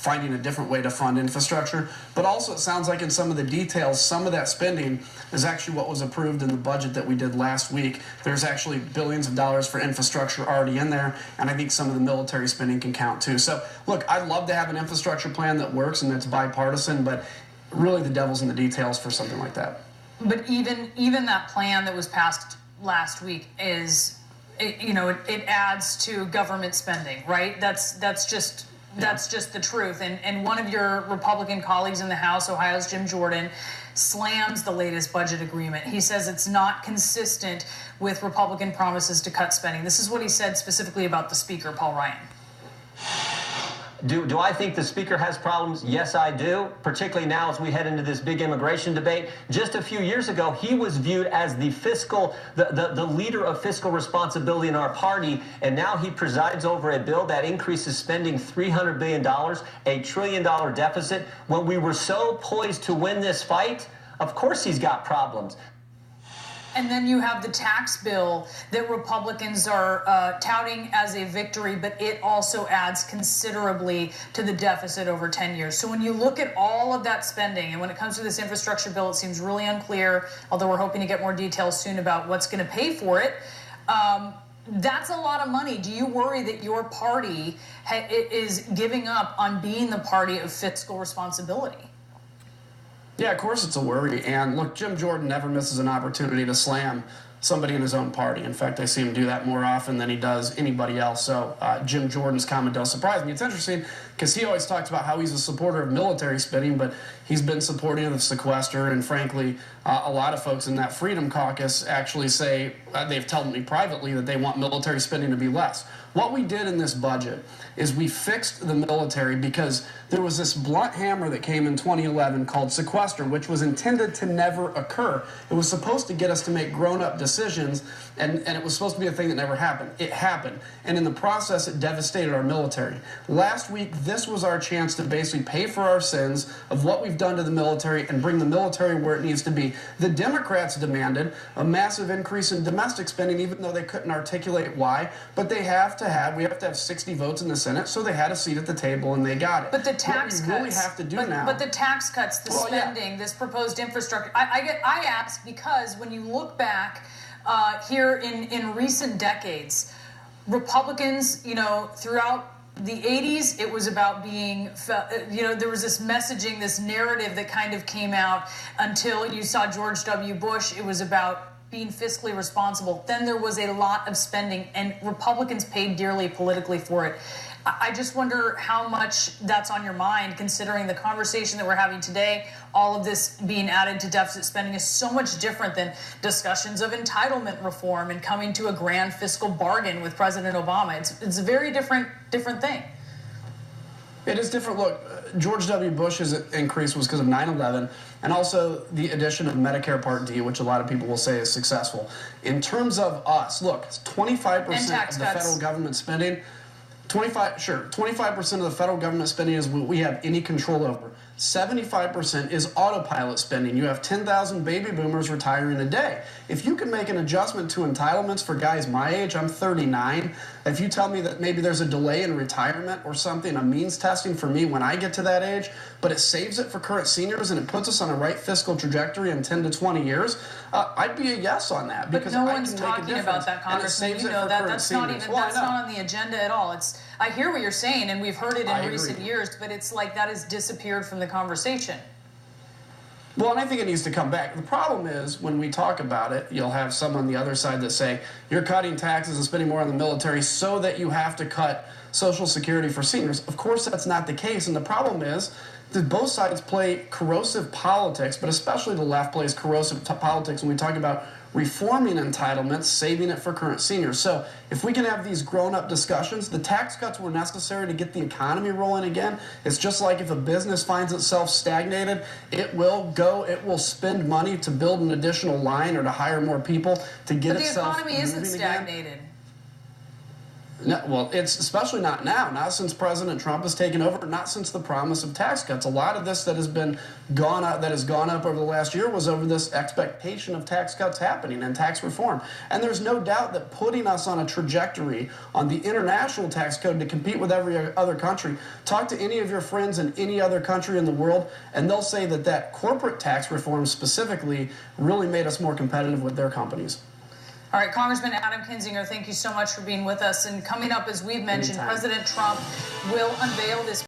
finding a different way to fund infrastructure. But also it sounds like in some of the details, some of that spending is actually what was approved in the budget that we did last week. There's actually billions of dollars for infrastructure already in there, and I think some of the military spending can count too. So look, I'd love to have an infrastructure plan that works and that's bipartisan, but really the devil's in the details for something like that. But even that plan that was passed last week is, it adds to government spending, right? That's just the truth. And one of your Republican colleagues in the House, Ohio's Jim Jordan, slams the latest budget agreement. He says it's not consistent with Republican promises to cut spending. This is what he said specifically about the Speaker, Paul Ryan. Do I think the Speaker has problems? Yes, I do, particularly now as we head into this big immigration debate. Just a few years ago, he was viewed as the leader of fiscal responsibility in our party, and now he presides over a bill that increases spending $300 billion, $1 trillion deficit. When we were so poised to win this fight, of course he's got problems. And then you have the tax bill that Republicans are touting as a victory, but it also adds considerably to the deficit over 10 years. So when you look at all of that spending, and when it comes to this infrastructure bill, it seems really unclear, although we're hoping to get more details soon about what's going to pay for it. That's a lot of money. Do you worry that your party is giving up on being the party of fiscal responsibility? Yeah, of course it's a worry. And look, Jim Jordan never misses an opportunity to slam somebody in his own party. In fact, I see him do that more often than he does anybody else. So Jim Jordan's comment does surprise me. It's interesting because he always talks about how he's a supporter of military spending, but he's been supporting of the sequester. And frankly, a lot of folks in that Freedom Caucus actually say, they've told me privately that they want military spending to be less. What we did in this budget is we fixed the military because there was this blunt hammer that came in 2011 called sequester, which was intended to never occur. It was supposed to get us to make grown-up decisions, and it was supposed to be a thing that never happened. It happened, and in the process, it devastated our military. Last week, this was our chance to basically pay for our sins of what we've done to the military and bring the military where it needs to be. The Democrats demanded a massive increase in domestic spending, even though they couldn't articulate why, but we have to have 60 votes in the Senate, so they had a seat at the table and they got it. But the tax cuts, really have to do now. But the tax cuts, the spending, this proposed infrastructure, I ask because when you look back here in recent decades, Republicans, throughout the 80s, it was about being, there was this messaging, this narrative that kind of came out until you saw George W. Bush. It was about being fiscally responsible. Then there was a lot of spending, and Republicans paid dearly politically for it. I just wonder how much that's on your mind, considering the conversation that we're having today. All of this being added to deficit spending is so much different than discussions of entitlement reform and coming to a grand fiscal bargain with President Obama. It's a very different thing. It is different. Look, George W. Bush's increase was because of 9/11 and also the addition of Medicare Part D, which a lot of people will say is successful. In terms of us, look, it's 25% of the federal government spending. 25% of the federal government spending is what we have any control over. 75% is autopilot spending. You have 10,000 baby boomers retiring a day. If you can make an adjustment to entitlements for guys my age, I'm 39. If you tell me that maybe there's a delay in retirement or something, a means testing for me when I get to that age, but it saves it for current seniors and it puts us on a right fiscal trajectory in 10 to 20 years, I'd be a yes on that. But no one's talking about that, Congressman. You know that. That's not on the agenda at all. I hear what you're saying, and we've heard it in recent years, but it's like that has disappeared from the conversation. Well, and I think it needs to come back. The problem is, when we talk about it, you'll have some on the other side that say, you're cutting taxes and spending more on the military so that you have to cut Social Security for seniors. Of course, that's not the case, and the problem is that both sides play corrosive politics, but especially the left plays corrosive politics when we talk about reforming entitlements, saving it for current seniors. So if we can have these grown-up discussions, the tax cuts were necessary to get the economy rolling again. It's just like if a business finds itself stagnated, it will spend money to build an additional line or to hire more people to get itself moving again. But the economy isn't stagnated. No, well, it's especially not now, not since President Trump has taken over, not since the promise of tax cuts. A lot of this that has gone up over the last year was over this expectation of tax cuts happening and tax reform. And there's no doubt that putting us on a trajectory on the international tax code to compete with every other country. Talk to any of your friends in any other country in the world, and they'll say that corporate tax reform specifically really made us more competitive with their companies. All right, Congressman Adam Kinzinger, thank you so much for being with us. And coming up, as we've mentioned, President Trump will unveil this